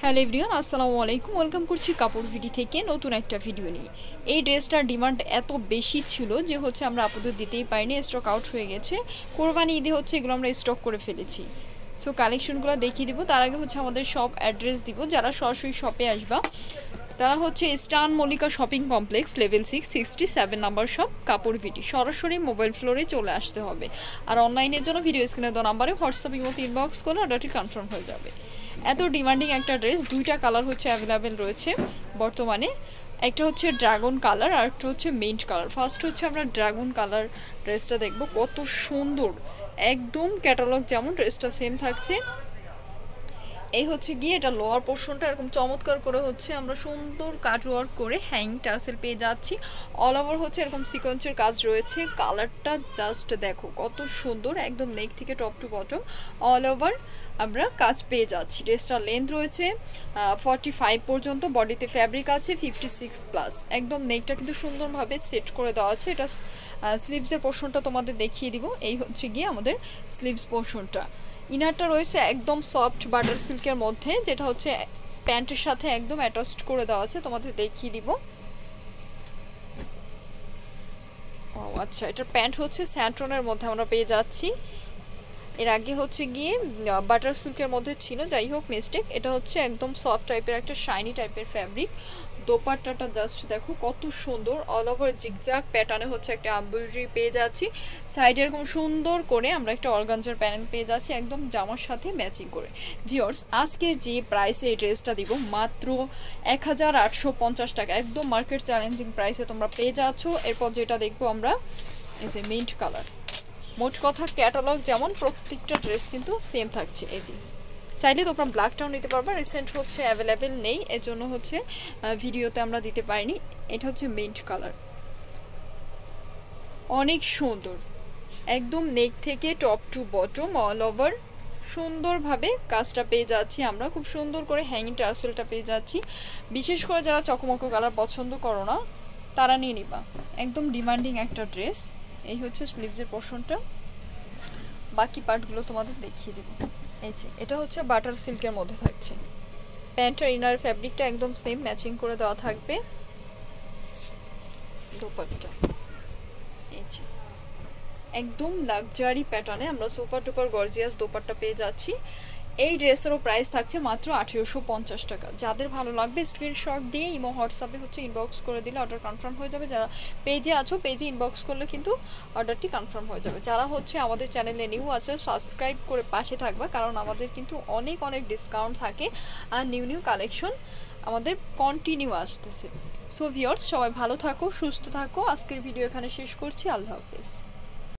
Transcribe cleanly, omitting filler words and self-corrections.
Hello everyone, আসসালামু আলাইকুম। Welcome করছি কাপড় ভিডি থেকে নতুন একটা ভিডিও নিয়ে। এই ড্রেসটার ডিমান্ড এত বেশি ছিল যে আমরা আপাতত দিতেই পারিনি, স্টক আউট হয়ে গেছে। কোরবানি ঈদে এগুলো আমরা স্টক করে ফেলেছি। সো কালেকশনগুলো দেখিয়ে দিব। তার আগে আমাদের শপ অ্যাড্রেস দিব। যারা সরাসরি শপে আসবা তারা স্টান Mallika shopping complex level 667 number shop কাপড় ভিডি। সরাসরি মোবাইল ফ্লোরে চলে আসতে হবে। আর অনলাইনের জন্য ভিডিও স্ক্রিনে দেওয়া নাম্বারে হোয়াটসঅ্যাপ ইমোতে ইনবক্স করলে অর্ডারটি কনফার্ম হয়ে যাবে। এত ডিমান্ডিং একটা ড্রেস, দুইটা কালার অ্যাভেলেবেল রয়েছে বর্তমানে। একটা ড্রাগন কালার আর একটা মিন্ট কালার। ফার্স্ট আমরা ড্রাগন কালার ড্রেসটা দেখব। কত সুন্দর, একদম ক্যাটালগ যেমন ড্রেসটা সেম থাকছে। এই গিয়ে এটা লোয়ার পোর্শনটা এরকম চমৎকার করে আমরা সুন্দর কাট ওয়ার্ক করে হ্যাং টার্সেল পেয়ে যাচ্ছি। অল ওভার এরকম সিকোয়েন্সের কাজ রয়েছে। কালারটা জাস্ট দেখো কত সুন্দর, একদম নেক থেকে top to bottom all over আমরা কাজ পেয়ে যাচ্ছি। ড্রেসটার লেন্থ রয়েছে 45 পর্যন্ত, বডিতে ফ্যাব্রিক আছে 56+। একদম নেকটা কিন্তু সুন্দরভাবে সেট করে দেওয়া আছে। এটা স্লিভসের পোর্শনটা তোমাদের দেখিয়ে দিব। এই গিয়ে আমাদের স্লিভস পোর্শনটা। ইনারটা রয়েছে একদম সফট বাটার সিল্কের মধ্যে, যেটা প্যান্টের সাথে একদম অ্যাটাচড করে দেওয়া আছে। তোমাদের দেখিয়ে দিব। ও আচ্ছা, এটার প্যান্ট স্যান্টনের মধ্যে আমরা পেয়ে যাচ্ছি। এর আগে গিয়ে বাটার সিল্কের মধ্যে ছিল, যাই হোক মিস্টেক। এটা একদম সফট টাইপের একটা শাইনি টাইপের ফ্যাব্রিক। দোপাট্টাটা জাস্ট দেখো কত সুন্দর, অল ওভার জিগজ্যাগ প্যাটার্নে একটা এমব্রয়ডারি পেয়ে যাচ্ছি। সাইডে এরকম সুন্দর করে আমরা একটা অর্গানজার প্যানেল পেয়ে যাচ্ছি একদম জামার সাথে ম্যাচিং করে। ভিউয়ার্স, আজকে যে প্রাইসে এই ড্রেসটা দিব মাত্র 1850 টাকা, একদম মার্কেট চ্যালেঞ্জিং প্রাইসে তোমরা পেয়ে যাচ্ছ। এরপর যেটা দেখবো আমরা, এই যে মিন্ট কালার। মোট কথা ক্যাটালগ যেমন, প্রত্যেকটা ড্রেস কিন্তু সেম থাকছে। এই যে চাইলে তোমরা ব্ল্যাকটাও নিতে পারবা, রিসেন্ট অ্যাভেলেবেল নেই, এর জন্য ভিডিওতে আমরা দিতে পারিনি। এটা মিন্ট কালার, অনেক সুন্দর, একদম নেক থেকে top to bottom all over সুন্দরভাবে কাজটা পেয়ে যাচ্ছি আমরা। খুব সুন্দর করে হ্যাঙ্গিং টার্সেলটা পেয়ে যাচ্ছি। বিশেষ করে যারা চকমকো কালার পছন্দ করো না তারা নিয়ে নিবা, একদম ডিমান্ডিং একটা ড্রেস। এই স্লিভসের পোর্শনটা, বাকি পার্টগুলো তোমাদের দেখিয়ে দেব। এই যে এটা বাটার সিল্কের মধ্যে থাকছে। প্যান্টের ইনার ফ্যাব্রিকটা একদম সেম ম্যাচিং করে দেওয়া থাকবে। দোপাট্টা এই যে একদম লাক্সারি প্যাটার্নে আমরা সুপার টুপার গর্জিয়াস দোপাট্টা পেয়ে যাচ্ছি। এই ড্রেসেরও প্রাইস থাকছে মাত্র 1850 টাকা। যাদের ভালো লাগবে স্ক্রিনশট দিয়ে ইমো হোয়াটসঅ্যাপে ইনবক্স করে দিলে অর্ডার কনফার্ম হয়ে যাবে। যারা পেজে আছো, পেজে ইনবক্স করলে কিন্তু অর্ডারটি কনফার্ম হয়ে যাবে। যারা আমাদের চ্যানেলে নিউ আছে, সাবস্ক্রাইব করে পাশে থাকবা, কারণ আমাদের কিন্তু অনেক অনেক ডিসকাউন্ট থাকে আর নিউ কালেকশন আমাদের কন্টিনিউ আসতেছে। সো ভিউয়ার্স, সবাই ভালো থাকো, সুস্থ থাকো। আজকের ভিডিও এখানে শেষ করছি। আল্লাহ হাফেজ।